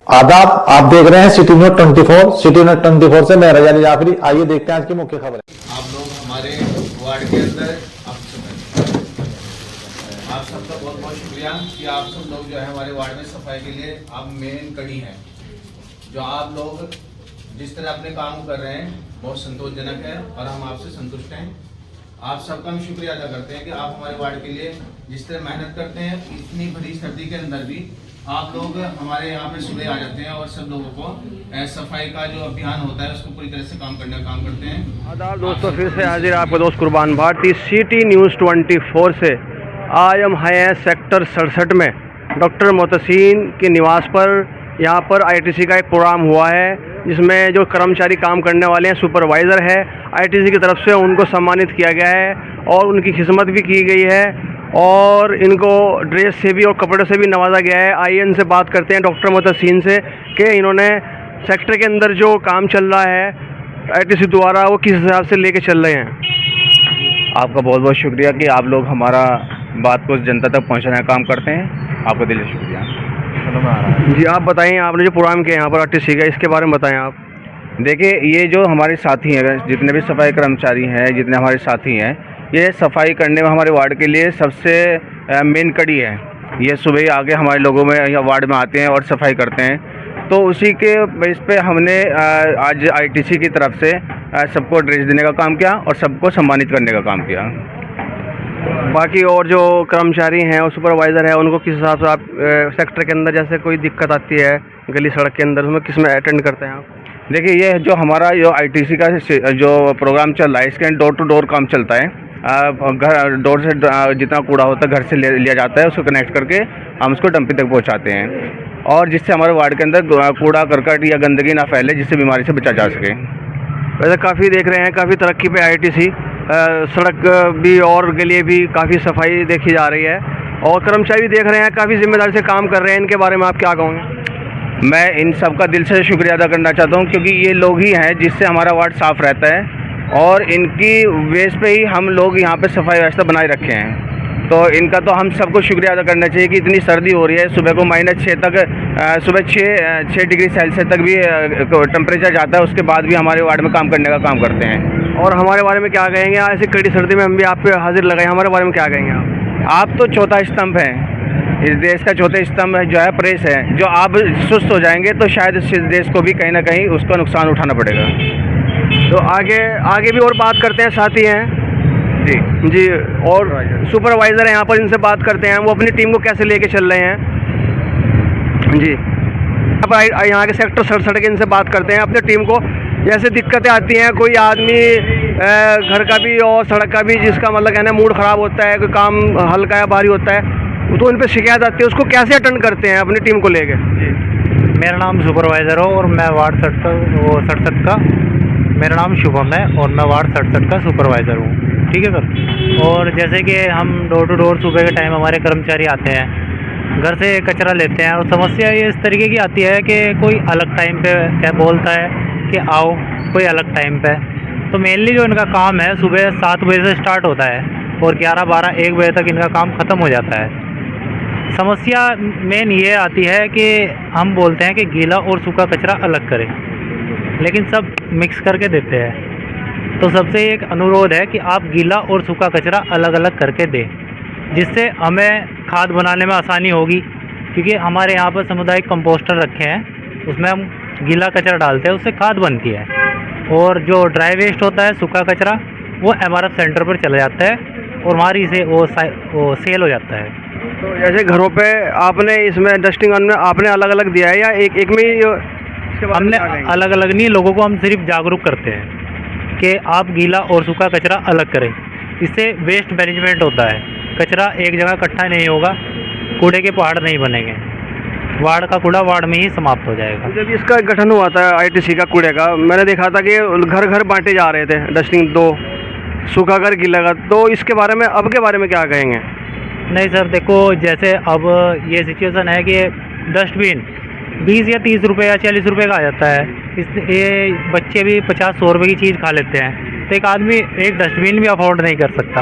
आदाब, आप देख रहे हैं सिटी न्यूज़ 24। सिटी न्यूज़ 24 से मैं रजाली जाफरी। आइए देखते हैं आज की मुख्य खबरें। आप लोग हमारे वार्ड के अंदर आप सबका बहुत बहुत शुक्रिया कि आप सब लोग जो है हमारे वार्ड में सफाई के लिए आप मेन कड़ी हैं। जो आप लोग जिस तरह अपने काम कर रहे हैं बहुत संतोषजनक है और हम आपसे संतुष्ट हैं। आप सबका हम शुक्रिया अदा करते हैं कि आप हमारे वार्ड के लिए जिस तरह मेहनत करते हैं, इतनी बड़ी सर्दी के अंदर भी आप लोग हमारे यहाँ पे सुबह आ जाते हैं और सब लोगों को सफाई का जो अभियान होता है उसको पूरी तरह से काम करते हैं। आदाब दोस्तों, फिर से हाजिर आपका दोस्त कुर्बान भारती सिटी न्यूज़ 24 से। आज हम हैं सेक्टर 67 में डॉक्टर मोहतसीन के निवास पर। यहाँ पर आईटीसी का एक प्रोग्राम हुआ है जिसमें जो कर्मचारी काम करने वाले हैं, सुपरवाइज़र है, आईटीसी की तरफ से उनको सम्मानित किया गया है और उनकी खिदमत भी की गई है और इनको ड्रेस से भी और कपड़े से भी नवाजा गया है। आइए इनसे बात करते हैं डॉक्टर मोहतसीन से कि इन्होंने सेक्टर के अंदर जो काम चल रहा है आईटीसी द्वारा वो किस हिसाब से लेके चल रहे हैं। आपका बहुत बहुत शुक्रिया कि आप लोग हमारा बात को जनता तक पहुंचाने का काम करते हैं। आपका दिल से शुक्रिया। जी आप बताइए, आपने जो प्रोग्राम किया यहाँ पर आईटीसी का, इसके बारे में बताएं आप। देखिए, ये जो हमारे साथी हैं, जितने भी सफाई कर्मचारी हैं, जितने हमारे साथी हैं, ये सफाई करने में हमारे वार्ड के लिए सबसे मेन कड़ी है। ये सुबह ही आके हमारे लोगों में या वार्ड में आते हैं और सफाई करते हैं। तो उसी के बेस पे हमने आज आईटीसी की तरफ से सबको ड्रेस देने का काम किया और सबको सम्मानित करने का काम किया। बाकी और जो कर्मचारी हैं और सुपरवाइज़र है उनको किस हिसाब से आप सेक्टर के अंदर जैसे कोई दिक्कत आती है गली सड़क के अंदर, उसमें किस में अटेंड करते हैं आप? देखिए, ये जो हमारा जो आईटीसी का जो प्रोग्राम चल रहा है, इसके डोर टू डोर काम चलता है। घर डोर से जितना कूड़ा होता है घर से लिया जाता है, उसको कनेक्ट करके हम उसको डंपिंग तक पहुंचाते हैं और जिससे हमारे वार्ड के अंदर कूड़ा करकट या गंदगी ना फैले, जिससे बीमारी से बचा जा सके। वैसे काफ़ी देख रहे हैं, काफ़ी तरक्की पे आईटीसी, सड़क भी और गलियाँ भी काफ़ी सफाई देखी जा रही है और कर्मचारी भी देख रहे हैं काफ़ी जिम्मेदारी से काम कर रहे हैं। इनके बारे में आप क्या कहोगे? मैं इन सब का दिल से शुक्रिया अदा करना चाहता हूँ क्योंकि ये लोग ही हैं जिससे हमारा वार्ड साफ़ रहता है और इनकी बेस पे ही हम लोग यहाँ पे सफाई व्यवस्था बनाए रखे हैं। तो इनका तो हम सबको शुक्रिया अदा करना चाहिए कि इतनी सर्दी हो रही है, सुबह को -6 तक, सुबह 6 डिग्री सेल्सियस तक भी टेम्परेचर जाता है, उसके बाद भी हमारे वार्ड में काम करने का काम करते हैं। और हमारे बारे में क्या कहेंगे? ऐसी कड़ी सर्दी में हम भी आप पे हाजिर लगाए, हमारे बारे में क्या कहेंगे आप तो चौथा स्तंभ हैं, इस देश का चौथे स्तंभ जो है प्रेस है। जो आप सुस्त हो जाएंगे तो शायद इस देश को भी कहीं ना कहीं उसका नुकसान उठाना पड़ेगा। तो आगे भी और बात करते हैं, साथी हैं जी और सुपरवाइज़र हैं यहाँ पर, इनसे बात करते हैं वो अपनी टीम को कैसे लेके चल रहे हैं। जी यहाँ के सेक्टर 67 के इनसे बात करते हैं अपनी टीम को। जैसे दिक्कतें आती हैं, कोई आदमी घर का भी और सड़क का भी जिसका मतलब कहना मूड ख़राब होता है, कोई काम हल्का या भारी होता है तो उन पर शिकायत आती है, उसको कैसे अटेंड करते हैं अपनी टीम को लेके? मेरा नाम सुपरवाइज़र हो और मैं वार्ड 67 का, मेरा नाम शुभम है और मैं वार्ड 67 का सुपरवाइज़र हूँ। ठीक है सर। और जैसे कि हम डोर टू डोर सुबह के टाइम हमारे कर्मचारी आते हैं, घर से कचरा लेते हैं और समस्या ये इस तरीके की आती है कि कोई अलग टाइम पे क्या बोलता है कि आओ कोई अलग टाइम पे। तो मेनली जो इनका काम है सुबह 7 बजे से स्टार्ट होता है और 11, 12, 1 बजे तक इनका काम ख़त्म हो जाता है। समस्या मेन ये आती है कि हम बोलते हैं कि गीला और सूखा कचरा अलग करें, लेकिन सब मिक्स करके देते हैं। तो सबसे एक अनुरोध है कि आप गीला और सूखा कचरा अलग अलग करके दें, जिससे हमें खाद बनाने में आसानी होगी। क्योंकि हमारे यहाँ पर सामुदायिक कंपोस्टर रखे हैं, उसमें हम गीला कचरा डालते हैं, उससे खाद बनती है और जो ड्राई वेस्ट होता है सूखा कचरा वो एमआरएफ सेंटर पर चला जाता है और वहाँ से वो सेल हो जाता है। तो जैसे घरों पे आपने इसमें डस्टिंग में आपने अलग अलग दिया है या एक में ही? हमने अलग अलग नहीं, लोगों को हम सिर्फ जागरूक करते हैं कि आप गीला और सूखा कचरा अलग करें। इससे वेस्ट मैनेजमेंट होता है, कचरा एक जगह इकट्ठा नहीं होगा, कूड़े के पहाड़ नहीं बनेंगे, वार्ड का कूड़ा वार्ड में ही समाप्त हो जाएगा। जब इसका गठन हुआ था आईटीसी का कूड़े का, मैंने देखा था कि घर घर बांटे जा रहे थे डस्टिंग, 2 सूखा कर गीला का। तो इसके बारे में अब के बारे में क्या कहेंगे? नहीं सर, देखो जैसे अब ये सिचुएशन है कि डस्टबिन 20 या 30 रुपये या 40 रुपये का आ जाता है। ये बच्चे भी 50-100 रुपये की चीज़ खा लेते हैं, तो एक आदमी एक डस्टबिन भी अफोर्ड नहीं कर सकता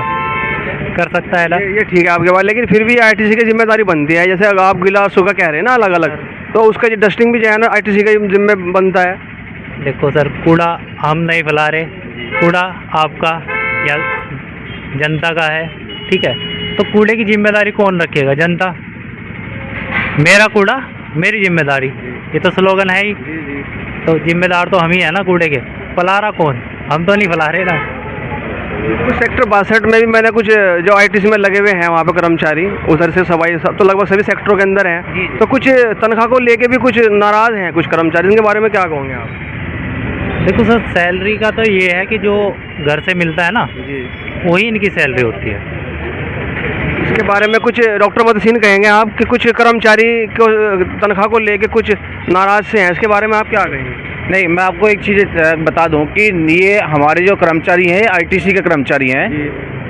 है ना। ये ठीक है आपके बात, लेकिन फिर भी आईटीसी की जिम्मेदारी बनती है। जैसे अगर आप गीला और सूखा कह रहे हैं ना अलग अलग, तो उसका जो डस्टिंग भी जो है ना आईटीसी का जिम्मे बनता है। देखो सर, कूड़ा हम नहीं फैला रहे, कूड़ा आपका या जनता का है, ठीक है। तो कूड़े की जिम्मेदारी कौन रखेगा? जनता। मेरा कूड़ा मेरी जिम्मेदारी, ये तो स्लोगन है ही। तो जिम्मेदार तो हम ही है ना कूड़े के। फैला रहा कौन? हम तो नहीं फैला रहे ना। कुछ सेक्टर 62 में भी मैंने कुछ जो आईटीसी में लगे हुए हैं वहाँ पे कर्मचारी, उधर से सफाई सब तो लगभग सभी सेक्टरों के अंदर हैं, तो कुछ तनख्वाह को लेके भी कुछ नाराज़ हैं कुछ कर्मचारी, इनके बारे में क्या कहोगे आप? देखो सर, सैलरी का तो ये है कि जो घर से मिलता है ना वही इनकी सैलरी होती है। इसके बारे में कुछ डॉक्टर मोतसीन कहेंगे आप कि कुछ कर्मचारी को तनख्वाह को लेके कुछ नाराज़ से हैं, इसके बारे में आप क्या कहेंगे? नहीं, मैं आपको एक चीज़ बता दूं कि ये हमारे जो कर्मचारी हैं आईटीसी के कर्मचारी हैं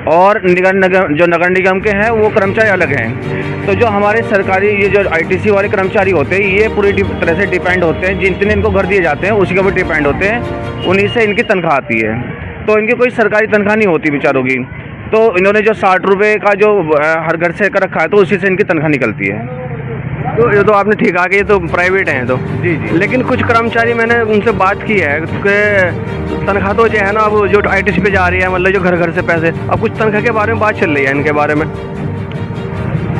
और नगर निगम के हैं वो कर्मचारी अलग हैं। तो जो हमारे सरकारी ये जो आईटीसी वाले कर्मचारी होते हैं ये पूरी तरह से डिपेंड होते हैं, जितने इनको घर दिए जाते हैं उसी के ऊपर डिपेंड होते हैं, उन्हीं से इनकी तनख्वाह आती है। तो इनकी कोई सरकारी तनख्वाह नहीं होती बेचारों की। तो इन्होंने जो 60 रुपये का जो हर घर से कर रखा है तो उसी से इनकी तनख्वाह निकलती है। तो ये तो आपने ठीक कहा कि ये तो प्राइवेट हैं। तो जी। लेकिन कुछ कर्मचारी मैंने उनसे बात की है कि तनख्वाह तो जो है ना अब जो आईटीसी पे जा रही है, मतलब जो घर घर से पैसे, अब कुछ तनख्वाह के बारे में बात चल रही है, इनके बारे में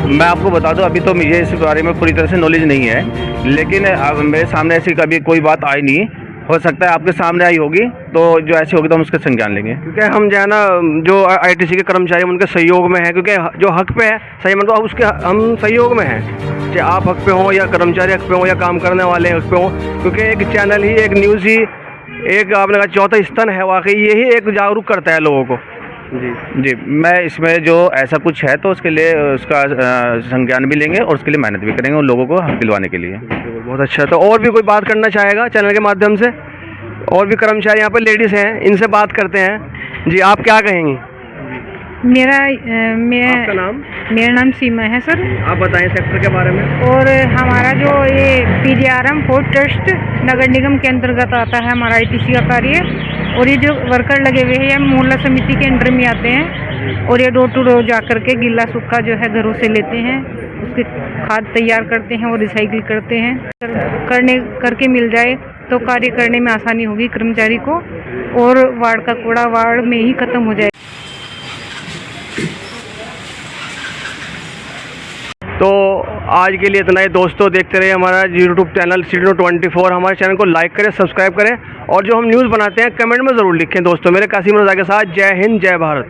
मैं आपको बता दूं अभी तो मुझे इस बारे में पूरी तरह से नॉलेज नहीं है, लेकिन अब मेरे सामने ऐसी कभी कोई बात आई नहीं। हो सकता है आपके सामने आई होगी, तो जो ऐसी होगी तो हम उसका संज्ञान लेंगे। क्योंकि हम जो है ना जो आईटीसी के कर्मचारी उनके सहयोग में हैं, क्योंकि जो हक पे है सही मतलब अब उसके हम सहयोग में हैं, चाहे आप हक पे हो या कर्मचारी हक पे हो या काम करने वाले हक पे हो, क्योंकि एक चैनल ही, एक न्यूज़ ही, एक आपने कहा चौथा स्तन है, वाकई यही एक जागरूक करता है लोगों को। जी, मैं इसमें जो ऐसा कुछ है तो उसके लिए उसका संज्ञान भी लेंगे और उसके लिए मेहनत भी करेंगे उन लोगों को हक दिलवाने के लिए। बहुत अच्छा। तो और भी कोई बात करना चाहेगा चैनल के माध्यम से? और भी कर्मचारी यहाँ पर लेडीज़ हैं, इनसे बात करते हैं। जी, आप क्या कहेंगी? आपका नाम? मेरा नाम सीमा है सर। आप बताएं सेक्टर के बारे में। और हमारा जो ये PGRM फूड ट्रस्ट नगर निगम के अंतर्गत आता है हमारा आईटीसी का कार्य, और ये जो वर्कर लगे हुए हैं ये मोहल्ला समिति के अंडर में आते हैं, और ये डोर टू डोर जा करके गीला सूखा जो है घरों से लेते हैं, उसके खाद तैयार करते हैं और रिसाइकिल करते हैं। करके मिल जाए तो कार्य करने में आसानी होगी कर्मचारी को, और वार्ड का कूड़ा वार्ड में ही खत्म हो जाए। तो आज के लिए इतना ही दोस्तों, देखते रहिए हमारा यूट्यूब चैनल CT24। हमारे चैनल को लाइक करें, सब्सक्राइब करें, और जो हम न्यूज़ बनाते हैं कमेंट में ज़रूर लिखें दोस्तों। मेरे कासिम रज़ा के साथ, जय हिंद, जय भारत।